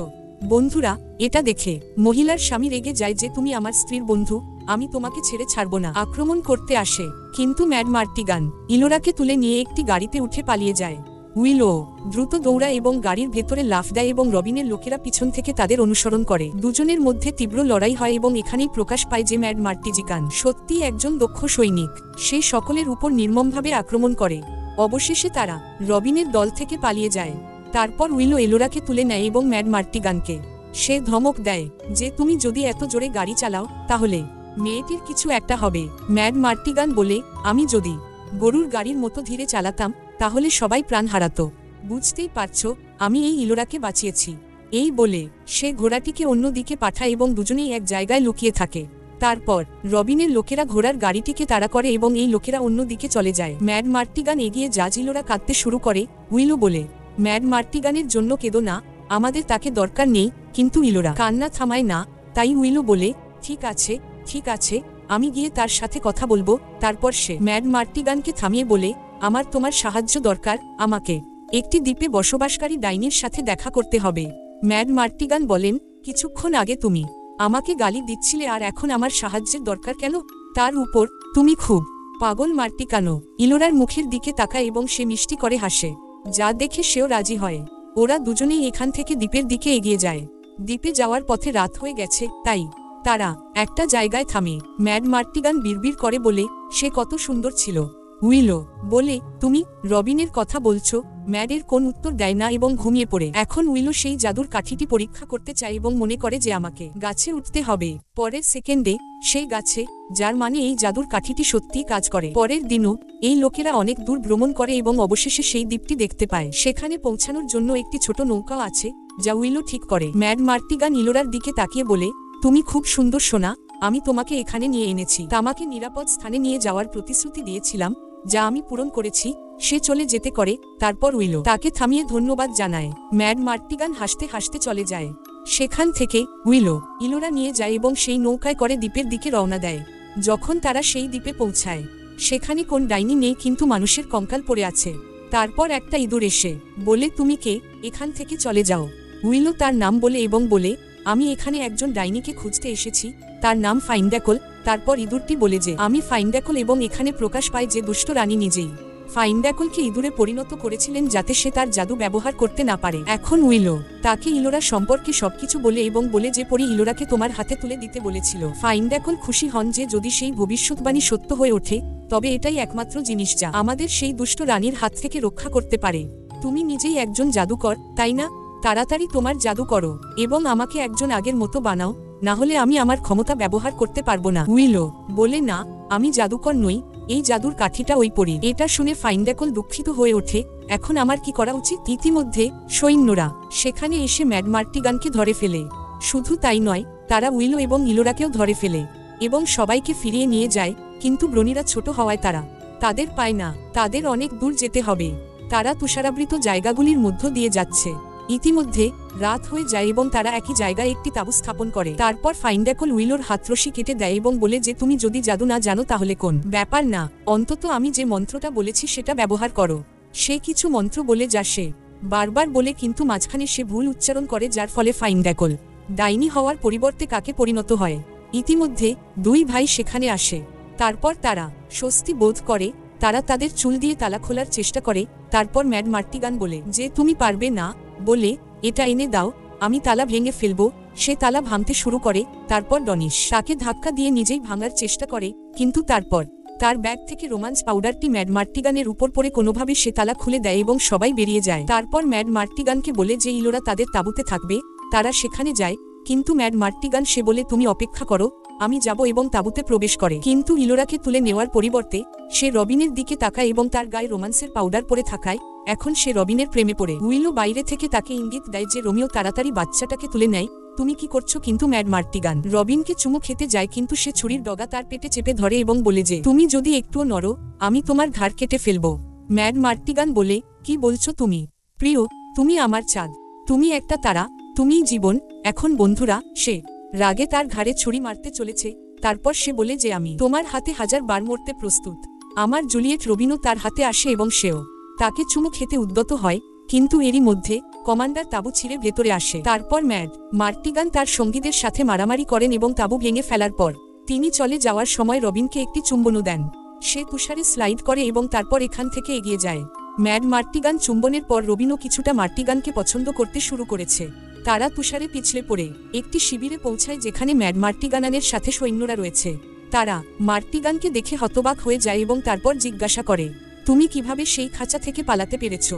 বন্ধুরা, এটা দেখে মহিলার স্বামী রেগে যায় যে তুমি আমার স্ত্রীর বন্ধু, আমি তোমাকে ছেড়ে ছাড়ব না। আক্রমণ করতে আসে কিন্তু ম্যাড মার্টিগান ইলোরাকে তুলে নিয়ে একটি গাড়িতে উঠে পালিয়ে যায়। উইলো দ্রুত দৌড়ায় এবং গাড়ির ভেতরে লাফ দেয় এবং রবিনের লোকেরা পিছন থেকে তাদের অনুসরণ করে। দুজনের মধ্যে তীব্র লড়াই হয় এবং এখানেই প্রকাশ পায় যে ম্যাড মার্টিগান সত্যিই একজন দক্ষ সৈনিক। সে সকলের উপর নির্মমভাবে আক্রমণ করে। অবশেষে তারা রবিনের দল থেকে পালিয়ে যায়। তারপর উইলো ইলোরাকে তুলে নেয় এবং ম্যাড মার্টিগানকে সে ধমক দেয় যে তুমি যদি এত জোরে গাড়ি চালাও তাহলে মেয়েটির কিছু একটা হবে। ম্যাড মার্টিগান বলে, আমি যদি গরুর গাড়ির মতো ধীরে চালাতাম তাহলে সবাই প্রাণ হারাতো। বুঝতেই পারছো, আমি এই ইলোরাকে বাঁচিয়েছি। এই বলে সে ঘোড়াটিকে অন্য দিকে পাঠায় এবং দুজনেই এক জায়গায় লুকিয়ে থাকে। তারপর রবিনের লোকেরা ঘোড়ার গাড়িটিকে তাড়া করে এবং এই লোকেরা অন্য দিকে চলে যায়। ম্যাড মার্টিগান এগিয়ে যা ইলোরা কাঁদতে শুরু করে। উইলো বলে, ম্যাড মার্টিগানের জন্য কেঁদো না, আমাদের তাকে দরকার নেই। কিন্তু ইলোরা কান্না থামায় না। তাই উইলো বলে, ঠিক আছে ঠিক আছে, আমি গিয়ে তার সাথে কথা বলবো। তারপর সে ম্যাড মার্টিগানকে থামিয়ে বলে, আমার তোমার সাহায্য দরকার, আমাকে একটি দ্বীপে বসবাসকারী ডাইনির সাথে দেখা করতে হবে। ম্যাড মার্টিগান বলেন, কিছুক্ষণ আগে তুমি আমাকে গালি দিচ্ছিলে আর এখন আমার সাহায্যের দরকার কেন? তার উপর তুমি খুব পাগল মার্টিগানো ইলোরার মুখের দিকে তাকায় এবং সে মিষ্টি করে হাসে, যা দেখে সেও রাজি হয়। ওরা দুজনেই এখান থেকে দ্বীপের দিকে এগিয়ে যায়। দ্বীপে যাওয়ার পথে রাত হয়ে গেছে, তাই তারা একটা জায়গায় থামে। ম্যাড মার্টিগান বিড়বিড় করে বলে, সে কত সুন্দর ছিল। উইলো বলে, তুমি রবিনের কথা বলছো? ম্যাডের কোন উত্তর দেয় না এবং ঘুমিয়ে পড়ে। এখন উইলো সেই জাদুর কাঠিটি পরীক্ষা করতে চায় এবং মনে করে যে আমাকে গাছে উঠতে হবে। পরের সেকেন্ডে সেই গাছে, যার মানে এই জাদুর কাঠিটি সত্যিই কাজ করে। পরের দিনও এই লোকেরা অনেক দূর ভ্রমণ করে এবং অবশেষে সেই দ্বীপটি দেখতে পায়। সেখানে পৌঁছানোর জন্য একটি ছোট নৌকাও আছে, যা উইলো ঠিক করে। ম্যাড মার্টিগান ইলোরার দিকে তাকিয়ে বলে, তুমি খুব সুন্দর সোনা, আমি তোমাকে এখানে নিয়ে এনেছি। আমাকে নিরাপদ স্থানে নিয়ে যাওয়ার প্রতিশ্রুতি দিয়েছিলাম, যা আমি পূরণ করেছি। সে চলে যেতে করে, তারপর উইলো তাকে থামিয়ে ধন্যবাদ জানায়। ম্যাড মার্টিগান হাসতে হাসতে চলে যায়। সেখান থেকে উইলো ইলোরা নিয়ে যায় এবং সেই নৌকায় করে দ্বীপের দিকে রওনা দেয়। যখন তারা সেই দ্বীপে পৌঁছায়, সেখানে কোন ডাইনি নেই, কিন্তু মানুষের কঙ্কাল পড়ে আছে। তারপর একটা ইঁদুর এসে বলে, তুমি কে? এখান থেকে চলে যাও। উইলো তার নাম বলে এবং বলে, আমি এখানে একজন ডাইনিকে খুঁজতে এসেছি, তার নাম ফাইন্ডাকল। তারপর ইঁদুরটি বলে যে, আমি ফাইন্ডাকল, এবং এখানে প্রকাশ পায় যে দুষ্ট রানী নিজেই ফাইন্ডাকলকে ইঁদুরে পরিণত করেছিলেন যাতে সে তার জাদু ব্যবহার করতে না পারে। এখন উইলো তাকে ইলোরা সম্পর্কে সবকিছু বলে এবং বলে যে পরি ইলোরাকে তোমার হাতে তুলে দিতে বলেছিল। ফাইন্ডাকল খুশি হন যে যদি সেই ভবিষ্যৎবাণী সত্য হয়ে ওঠে, তবে এটাই একমাত্র জিনিস যা আমাদের সেই দুষ্ট রানীর হাত থেকে রক্ষা করতে পারে। তুমি নিজেই একজন জাদুকর, তাই না? তাড়াতাড়ি তোমার জাদু করো এবং আমাকে একজন আগের মতো বানাও, না হলে আমি আমার ক্ষমতা ব্যবহার করতে পারবো না। উইলো বলে, না, আমি জাদুকর নই, এই জাদুর কাঠিটা ওই পরি। এটা শুনে ফাইন্ডাকল দুঃখিত হয়ে ওঠে, এখন আমার কি করা উচিত? ইতিমধ্যে সৈন্যরা সেখানে এসে ম্যাড মার্টিগানকে ধরে ফেলে। শুধু তাই নয়, তারা উইলো এবং ইলোরাকেও ধরে ফেলে এবং সবাইকে ফিরিয়ে নিয়ে যায়। কিন্তু ব্রণীরা ছোট হওয়ায় তারা তাদের পায় না। তাদের অনেক দূর যেতে হবে। তারা তুষারাবৃত জায়গাগুলির মধ্য দিয়ে যাচ্ছে। ইতিমধ্যে রাত হয়ে যায় এবং তারা একই জায়গায় একটি তাঁবু স্থাপন করে। তারপর ফাইন্ডাকল উইলোর হাতরশি কেটে দেয় এবং বলে যে, তুমি যদি জাদু না জানো তাহলে কোন ব্যাপার না, অন্তত আমি যে মন্ত্রটা বলেছি সেটা ব্যবহার করো। সে কিছু মন্ত্র বলে যা সে বারবার বলে, কিন্তু মাঝখানে সে ভুল উচ্চারণ করে, যার ফলে ফাইন্ডাকল ডাইনি হওয়ার পরিবর্তে কাকে পরিণত হয়। ইতিমধ্যে দুই ভাই সেখানে আসে। তারপর তারা স্বস্তি বোধ করে। তারা তাদের চুল দিয়ে তালা খোলার চেষ্টা করে। তারপর ম্যাড মার্টিগান বলে যে, তুমি পারবে না, বলে, এটা এনে দাও, আমি তালা ভেঙে ফেলবো। সে তালা ভাঙতে শুরু করে। তারপর ডনিশ তাকে ধাক্কা দিয়ে নিজেই ভাঙার চেষ্টা করে, কিন্তু তারপর তার ব্যাগ থেকে রোমান্স পাউডারটি ম্যাড মার্টিগানের উপর পড়ে কোনোভাবে সে তালা খুলে দেয় এবং সবাই বেরিয়ে যায়। তারপর ম্যাড মার্টিগানকে বলে যে ইলোরা তাদের তাঁবুতে থাকবে। তারা সেখানে যায়, কিন্তু ম্যাড মার্টিগান সে বলে, তুমি অপেক্ষা করো, আমি যাব, এবং তাঁবুতে প্রবেশ করে। কিন্তু ইলোরাকে তুলে নেওয়ার পরিবর্তে সে রবিনের দিকে তাকায় এবং তার গায়ে রোমান্সের পাউডার পরে থাকায় এখন সে রবিনের প্রেমে পড়ে। উইলো বাইরে থেকে তাকে ইঙ্গিত দেয় যে রোমিও তাড়াতাড়ি বাচ্চাটাকে তুলে নেয়। তুমি কি করছো? কিন্তু ম্যাড মার্টিগান রবিনকে চুমু খেতে যায়, কিন্তু সে ছুরির ডগা তার পেটে চেপে ধরে এবং বলে যে, তুমি যদি একটুও নড়ো, আমি তোমার ঘাড় কেটে ফেলবো। ম্যাড মার্টিগান বলে, কি বলছো তুমি? প্রিয়, তুমি আমার চাঁদ, তুমি একটা তারা, তুমিই জীবন। এখন বন্ধুরা, সে রাগে তার ঘাড়ে ছুরি মারতে চলেছে। তারপর সে বলে যে, আমি তোমার হাতে 1000 বার মরতে প্রস্তুত। আমার জুলিয়েট রবিনও তার হাতে আসে এবং সেও তাকে চুমু খেতে উদ্যত হয়, কিন্তু এরই মধ্যে কমান্ডার তাঁবু ছিঁড়ে ভেতরে আসে। তারপর ম্যাড মার্টিগান তার সঙ্গীদের সাথে মারামারি করেন এবং তাঁবু ভেঙে ফেলার পর তিনি চলে যাওয়ার সময় রবিনকে একটি চুম্বনও দেন। সে তুষারে স্লাইড করে এবং তারপর এখান থেকে এগিয়ে যায়। ম্যাড মার্টিগান চুম্বনের পর রবিনও কিছুটা মার্টিগানকে পছন্দ করতে শুরু করেছে। তারা তুষারে পিছলে পড়ে একটি শিবিরে পৌঁছায়, যেখানে ম্যাড মার্টিগানের সাথে সৈন্যরা রয়েছে। তারা মার্টিগানকে দেখে হতবাক হয়ে যায় এবং তারপর জিজ্ঞাসা করে, তুমি কিভাবে সেই খাঁচা থেকে পালাতে পেরেছ?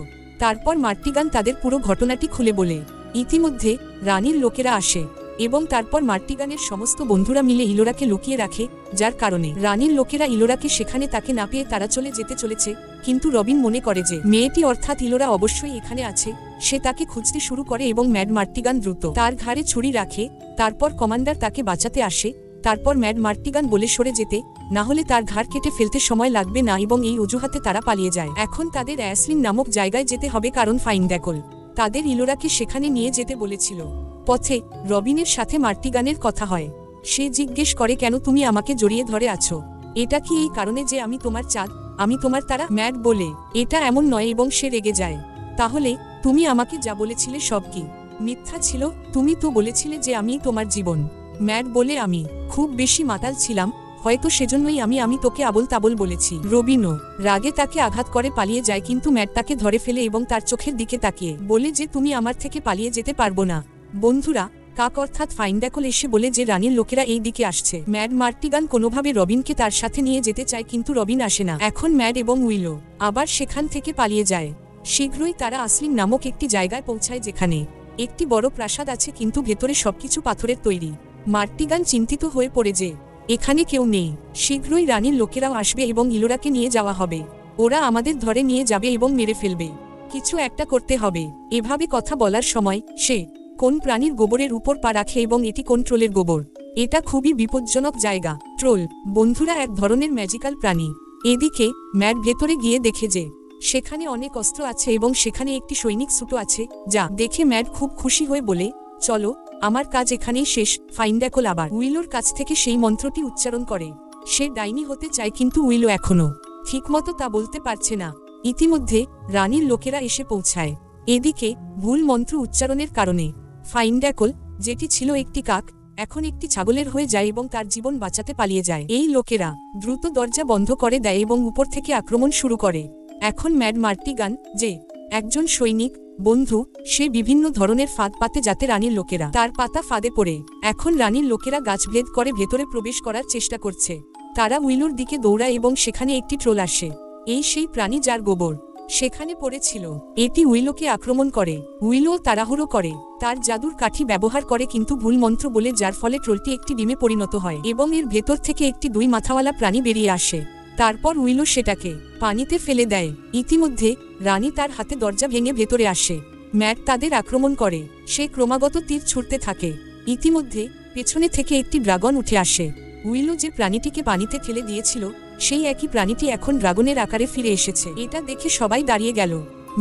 তারপর মার্টিগান তাদের পুরো ঘটনাটি খুলে বলে। ইতিমধ্যে রানীর লোকেরা আসে এবং তারপর মার্টিগানের সমস্ত বন্ধুরা মিলে ইলোরাকে লুকিয়ে রাখে, যার কারণে রানীর লোকেরা ইলোরাকে সেখানে তাকে না পেয়ে তারা চলে যেতে চলেছে। কিন্তু রবিন মনে করে যে মেয়েটি অর্থাৎ ইলোরা অবশ্যই এখানে আছে। সে তাকে খুঁজতে শুরু করে এবং ম্যাড মার্টিগান দ্রুত তার ঘাড়ে ছুরি রাখে। তারপর কমান্ডার তাকে বাঁচাতে আসে। তারপর ম্যাড মার্টিগান বলে সরে যেতে, না হলে তার ঘাড় কেটে ফেলতে সময় লাগবে না, এবং এই অজুহাতে তারা পালিয়ে যায়। এখন তাদের অ্যাসলিন নামক জায়গায় যেতে হবে, কারণ ফাইন্ডাকল তাদের ইলোরাকে সেখানে নিয়ে যেতে বলেছিল। পথে রবিনের সাথে মার্টিগানের কথা হয়। সে জিজ্ঞেস করে, কেন তুমি আমাকে জড়িয়ে ধরে আছো? এটা কি এই কারণে যে আমি তোমার চাঁদ, আমি তোমার তারা? ম্যাড বলে, এটা এমন নয়, এবং সে রেগে যায়। তাহলে তুমি আমাকে যা বলেছিলে সব কি মিথ্যা ছিল? তুমি তো বলেছিলে যে আমি তোমার জীবন। ম্যাড বলে, আমি খুব বেশি মাতাল ছিলাম, হয়তো সেজন্যই আমি তোকে আবোল তাবোল বলেছি। রবিনও রাগে তাকে আঘাত করে পালিয়ে যায়, কিন্তু ম্যাট তাকে ধরে ফেলে এবং তার চোখের দিকে তাকিয়ে বলে যে তুমি আমার থেকে পালিয়ে যেতে পারবো না। বন্ধুরা, কাক অর্থাৎ ফাইন্ডাকল এসে বলে যে রানীর লোকেরা এই দিকে আসছে। ম্যাড মার্টিগান কোনোভাবে রবিনকে তার সাথে নিয়ে যেতে চায়, কিন্তু রবিন আসে না। এখন ম্যাড এবং উইলো আবার সেখান থেকে পালিয়ে যায়। শীঘ্রই তারা আসলিং নামক একটি জায়গায় পৌঁছায়, যেখানে একটি বড় প্রাসাদ আছে, কিন্তু ভেতরে সবকিছু পাথরের তৈরি। মার্টিগান চিন্তিত হয়ে পড়ে যে এখানে কেউ নেই। শীঘ্রই রানীর লোকেরাও আসবে এবং ইলোরাকে নিয়ে যাওয়া হবে। ওরা আমাদের ধরে নিয়ে যাবে এবং মেরে ফেলবে। কিছু একটা করতে হবে। এভাবে কথা বলার সময় সে কোন প্রাণীর গোবরের উপর পা রাখে এবং এটি কোন ট্রোলের গোবর। এটা খুবই বিপজ্জনক জায়গা। ট্রোল বন্ধুরা এক ধরনের ম্যাজিক্যাল প্রাণী। এদিকে ম্যাট ভেতরে গিয়ে দেখে যে সেখানে অনেক অস্ত্র আছে এবং সেখানে একটি সৈনিক স্যুটও আছে, যা দেখে ম্যাট খুব খুশি হয়ে বলে, চলো, আমার কাজ এখানেই শেষ। ফাইন্ডাকল আবার উইলোর কাছ থেকে সেই মন্ত্রটি উচ্চারণ করে। সে ডাইনি হতে চায়, কিন্তু উইলো এখনো ঠিকমতো তা বলতে পারছে না। ইতিমধ্যে রানীর লোকেরা এসে পৌঁছায়। এদিকে ভুল মন্ত্র উচ্চারণের কারণে ফাইন্ডাকল, যেটি ছিল একটি কাক, এখন একটি ছাগলের হয়ে যায় এবং তার জীবন বাঁচাতে পালিয়ে যায়। এই লোকেরা দ্রুত দরজা বন্ধ করে দেয় এবং উপর থেকে আক্রমণ শুরু করে। এখন ম্যাড মার্টিগান, যে একজন সৈনিক বন্ধু, সে বিভিন্ন ধরনের ফাঁদ পাতে যাতে রানীর লোকেরা তার পাতা ফাঁদে পড়ে। এখন রানীর লোকেরা গাছভেদ করে ভেতরে প্রবেশ করার চেষ্টা করছে। তারা উইলোর দিকে দৌড়ায় এবং সেখানে একটি ট্রোল আসে। এই সেই প্রাণী যার গোবর সেখানে পড়েছিল। এটি উইলোকে আক্রমণ করে। উইলো তাড়াহুড়ো করে, তার জাদুর কাঠি ব্যবহার করে, কিন্তু ভুল মন্ত্র বলে, যার ফলে ট্রোলটি একটি ডিমে পরিণত হয় এবং এর ভেতর থেকে একটি 2 মাথাওয়ালা প্রাণী বেরিয়ে আসে। তারপর উইলো সেটাকে পানিতে ফেলে দেয়। ইতিমধ্যে রানী তার হাতে দরজা ভেঙে ভেতরে আসে। ম্যাট তাদের আক্রমণ করে। সে ক্রমাগত তীর ছুঁড়তে থাকে। ইতিমধ্যে পেছনে থেকে একটি ড্রাগন উঠে আসে। উইলো যে প্রাণীটিকে পানিতে ঠেলে দিয়েছিল, সেই একই প্রাণীটি এখন ড্রাগনের আকারে ফিরে এসেছে। এটা দেখে সবাই দাঁড়িয়ে গেল।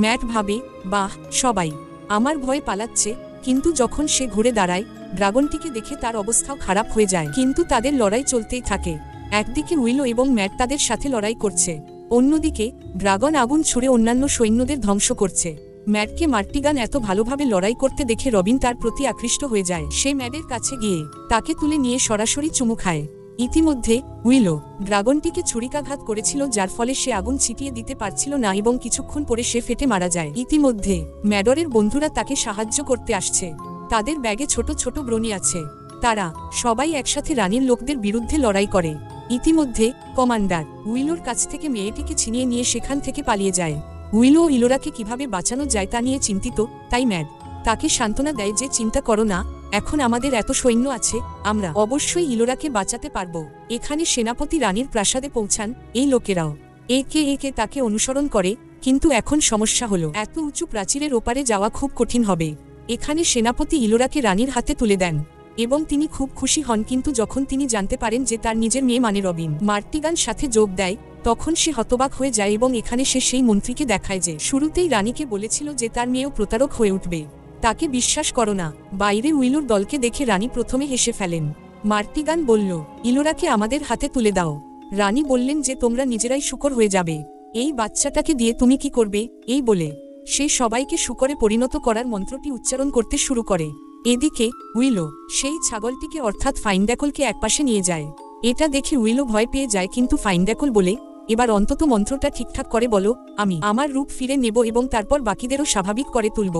ম্যাট ভাবে, বাহ, সবাই আমার ভয় পালাচ্ছে। কিন্তু যখন সে ঘুরে দাঁড়ায়, ড্রাগনটিকে দেখে তার অবস্থাও খারাপ হয়ে যায়। কিন্তু তাদের লড়াই চলতেই থাকে। একদিকে উইলো এবং ম্যাট তাদের সাথে লড়াই করছে, অন্যদিকে ড্রাগন আগুন ছুড়ে অন্যান্য সৈন্যদের ধ্বংস করছে। ম্যাটকে মার্টিগান এত ভালোভাবে লড়াই করতে দেখে রবিন তার প্রতি আকৃষ্ট হয়ে যায়। সে ম্যাটের কাছে গিয়ে তাকে তুলে নিয়ে সরাসরি চুমু খায়। ইতিমধ্যে উইলো ড্রাগনটিকে ছুরিকাঘাত করেছিল, যার ফলে সে আগুন ছিটিয়ে দিতে পারছিল না এবং কিছুক্ষণ পরে সে ফেটে মারা যায়। ইতিমধ্যে ম্যাডরের বন্ধুরা তাকে সাহায্য করতে আসছে। তাদের ব্যাগে ছোট ছোট ব্রনি আছে। তারা সবাই একসাথে রানীর লোকদের বিরুদ্ধে লড়াই করে। ইতিমধ্যে কমান্ডার উইলোর কাছ থেকে মেয়েটিকে ছিনিয়ে নিয়ে সেখান থেকে পালিয়ে যায়। উইলো ও ইলোরাকে কিভাবে বাঁচানো যায় তা নিয়ে চিন্তিত, তাই ম্যাড তাকে সান্ত্বনা দেয় যে চিন্তা করো না, এখন আমাদের এত সৈন্য আছে, আমরা অবশ্যই ইলোরাকে বাঁচাতে পারবো। এখানে সেনাপতি রানীর প্রাসাদে পৌঁছান। এই লোকেরাও একে একে তাকে অনুসরণ করে, কিন্তু এখন সমস্যা হলো এত উঁচু প্রাচীরের ওপারে যাওয়া খুব কঠিন হবে। এখানে সেনাপতি ইলোরাকে রানীর হাতে তুলে দেন এবং তিনি খুব খুশি হন, কিন্তু যখন তিনি জানতে পারেন যে তার নিজের মেয়ে মানে রবিন মার্টিগান সাথে যোগ দেয়, তখন সে হতবাক হয়ে যায় এবং এখানে সে সেই মন্ত্রীকে দেখায় যে শুরুতেই রানীকে বলেছিল যে তার মেয়েও প্রতারক হয়ে উঠবে। তাকে বিশ্বাস করো না। বাইরে উইলোর দলকে দেখে রানী প্রথমে হেসে ফেলেন। মার্টিগান বলল, ইলোরাকে আমাদের হাতে তুলে দাও। রানী বললেন যে তোমরা নিজেরাই শূকর হয়ে যাবে। এই বাচ্চাটাকে দিয়ে তুমি কি করবে? এই বলে সে সবাইকে শূকরে পরিণত করার মন্ত্রটি উচ্চারণ করতে শুরু করে। এদিকে উইলো সেই ছাগলটিকে অর্থাৎ ফাইন্ডাকলকে একপাশে নিয়ে যায়। এটা দেখে উইলো ভয় পেয়ে যায়, কিন্তু ফাইন্ডাকল বলে, এবার অন্তত মন্ত্রটা ঠিকঠাক করে বলো, আমি আমার রূপ ফিরে নেব এবং তারপর বাকিদেরও স্বাভাবিক করে তুলব।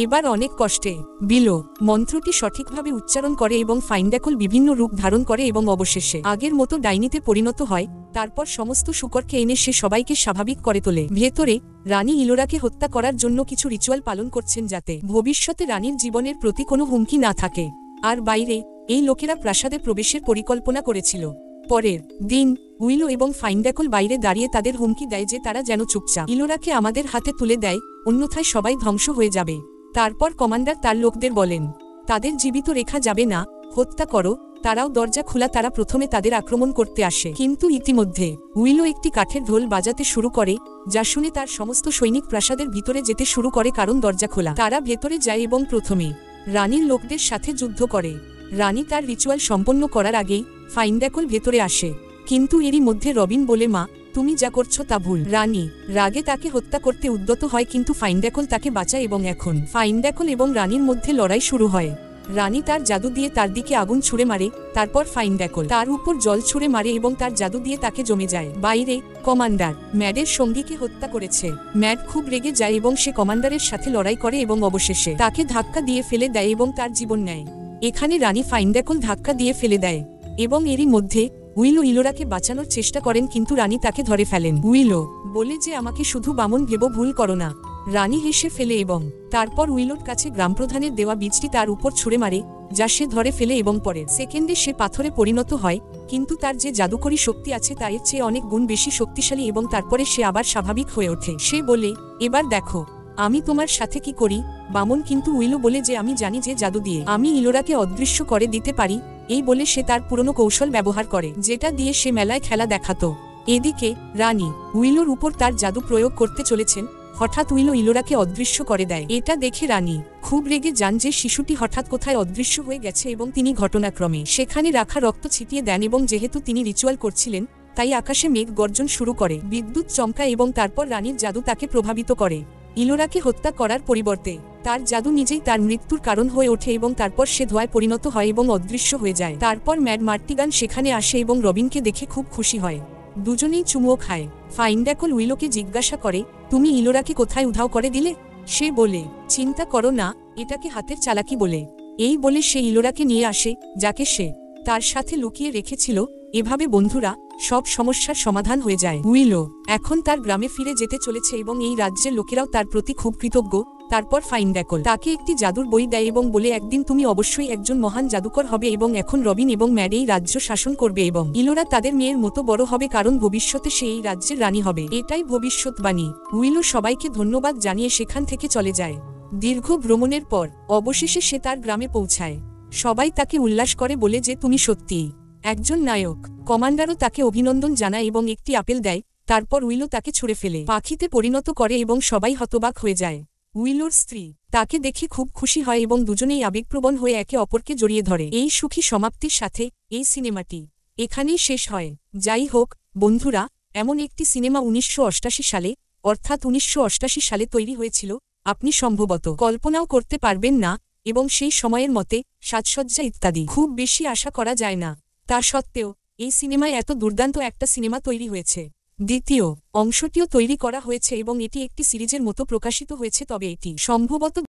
এবার অনেক কষ্টে বিলো মন্ত্রটি সঠিকভাবে উচ্চারণ করে এবং ফাইন্ডাকল বিভিন্ন রূপ ধারণ করে এবং অবশেষে আগের মতো ডাইনিতে পরিণত হয়। তারপর সমস্ত শূকরকে এনে সে সবাইকে স্বাভাবিক করে তোলে। ভেতরে রানী ইলোরাকে হত্যা করার জন্য কিছু রিচুয়াল পালন করছেন, যাতে ভবিষ্যতে রানীর জীবনের প্রতি কোনো হুমকি না থাকে। আর বাইরে এই লোকেরা প্রাসাদে প্রবেশের পরিকল্পনা করেছিল। পরের দিন উইলো এবং ফাইন্ডাকল বাইরে দাঁড়িয়ে তাদের হুমকি দেয় যে তারা যেন চুপচাপ ইলোরাকে আমাদের হাতে তুলে দেয়, অন্যথায় সবাই ধ্বংস হয়ে যাবে। তারপর কমান্ডার তার লোকদের বলেন, তাদের জীবিত রেখা যাবে না, হত্যা করো। তারাও দরজা খোলা, তারা প্রথমে তাদের আক্রমণ করতে আসে, কিন্তু ইতিমধ্যে উইলো একটি কাঠের ঢোল বাজাতে শুরু করে, যা শুনে তার সমস্ত সৈনিক প্রাসাদের ভিতরে যেতে শুরু করে, কারণ দরজা খোলা। তারা ভেতরে যায় এবং প্রথমে রানীর লোকদের সাথে যুদ্ধ করে। রানী তার রিচুয়াল সম্পন্ন করার আগেই ফাইন্ডাকল ভেতরে আসে, কিন্তু এরই মধ্যে রবিন বলে, মা, তুমি যা করছো তা ভুল। রানী রাগে তাকে হত্যা করতে উদ্যত হয়, কিন্তু ফাইন্ডাকল তাকে বাঁচায় এবং এখন ফাইন্ডাকল এবং রানীর মধ্যে লড়াই শুরু হয়। রানী তার জাদু দিয়ে তার দিকে আগুন ছুঁড়ে মারে, তারপর ফাইন ড্যাকল তার উপর জল ছুঁড়ে মারে এবং তার জাদু দিয়ে তাকে জমে যায়। বাইরে কমান্ডার ম্যাডের সঙ্গীকে হত্যা করেছে। ম্যাড খুব রেগে যায় এবং সে কমান্ডারের সাথে লড়াই করে এবং অবশেষে তাকে ধাক্কা দিয়ে ফেলে দেয় এবং তার জীবন নেয়। এখানে রানী ফাইন ড্যাকল ধাক্কা দিয়ে ফেলে দেয় এবং এরই মধ্যে উইলো ইলোরাকে বাঁচানোর চেষ্টা করেন, কিন্তু রানী তাকে ধরে ফেলেন। উইলো বলে যে আমাকে শুধু বামন ভেবো, ভুল করো না। রানী হেসে ফেলে এবং তারপর উইলোর কাছে গ্রামপ্রধানের দেওয়া বীজটি তার উপর ছুঁড়ে মারে, যা সে ধরে ফেলে এবং পরের সেকেন্ডে সে পাথরে পরিণত হয়। কিন্তু তার যে জাদুকরী শক্তি আছে তা এর চেয়ে অনেক গুণ বেশি শক্তিশালী এবং তারপরে সে আবার স্বাভাবিক হয়ে ওঠে। সে বলে, এবার দেখো আমি তোমার সাথে কি করি বামন। কিন্তু উইলো বলে যে আমি জানি যে জাদু দিয়ে আমি ইলোরাকে অদৃশ্য করে দিতে পারি। এই বলে সে তার পুরনো কৌশল ব্যবহার করে, যেটা দিয়ে সে মেলায় খেলা দেখাতো। এদিকে রানী উইলোর উপর তার জাদু প্রয়োগ করতে চলেছেন, হঠাৎ উইলো ইলোরাকে অদৃশ্য করে দেয়। এটা দেখে রানী খুব রেগে যান যে শিশুটি হঠাৎ কোথায় অদৃশ্য হয়ে গেছে এবং তিনি ঘটনাক্রমে সেখানে রাখা রক্ত ছিটিয়ে দেন এবং যেহেতু তিনি রিচুয়াল করছিলেন তাই আকাশে মেঘ গর্জন শুরু করে, বিদ্যুৎ চমকায় এবং তারপর রানীর জাদু তাকে প্রভাবিত করে। ইলোরাকে হত্যা করার পরিবর্তে তার জাদু নিজেই তার মৃত্যুর কারণ হয়ে ওঠে এবং তারপর সে ধোঁয়ায় পরিণত হয় এবং অদৃশ্য হয়ে যায়। তারপর ম্যাড মার্টিগান সেখানে আসে এবং রবিনকে দেখে খুব খুশি হয়। দুজনেই চুমুও খায়। ফাইন ড্যাকল উইলোকে জিজ্ঞাসা করে, তুমি ইলোরাকে কোথায় উধাও করে দিলে? সে বলে, চিন্তা করো না, এটাকে হাতের চালাকি বলে। এই বলে সে ইলোরাকে নিয়ে আসে, যাকে সে তার সাথে লুকিয়ে রেখেছিল। এভাবে বন্ধুরা সব সমস্যার সমাধান হয়ে যায়। উইলো এখন তার গ্রামে ফিরে যেতে চলেছে এবং এই রাজ্যের লোকেরাও তার প্রতি খুব কৃতজ্ঞ। তারপর ফাইন ড্যাকল তাকে একটি জাদুর বই দেয় এবং বলে, একদিন তুমি অবশ্যই একজন মহান জাদুকর হবে এবং এখন রবিন এবং ম্যাড এই রাজ্য শাসন করবে এবং ইলোরা তাদের মেয়ের মতো বড় হবে, কারণ ভবিষ্যতে সে এই রাজ্যের রানী হবে। এটাই ভবিষ্যৎবাণী। উইলো সবাইকে ধন্যবাদ জানিয়ে সেখান থেকে চলে যায়। দীর্ঘ ভ্রমণের পর অবশেষে সে তার গ্রামে পৌঁছায়। সবাই তাকে উল্লাস করে, বলে যে তুমি সত্যিই একজন নায়ক। কমান্ডারও তাকে অভিনন্দন জানায় এবং একটি আপেল দেয়। তারপর উইলো তাকে ছুঁড়ে ফেলে পাখিতে পরিণত করে এবং সবাই হতবাক হয়ে যায়। উইলোর স্ত্রী তাকে দেখে খুব খুশি হয় এবং দুজনেই আবেগপ্রবণ হয়ে একে অপরকে জড়িয়ে ধরে। এই সুখী সমাপ্তির সাথে এই সিনেমাটি এখানেই শেষ হয়। যাই হোক বন্ধুরা, এমন একটি সিনেমা 1988 সালে অর্থাৎ 1988 সালে তৈরি হয়েছিল, আপনি সম্ভবত কল্পনাও করতে পারবেন না। এবং সেই সময়ের মতে সাজসজ্জা ইত্যাদি খুব বেশি আশা করা যায় না। তা সত্ত্বেও এই সিনেমায় এত দুর্দান্ত একটা সিনেমা তৈরি হয়েছে। দ্বিতীয় অংশটিও তৈরি করা হয়েছে এবং এটি একটি সিরিজের মতো প্রকাশিত হয়েছে, তবে এটি সম্ভবত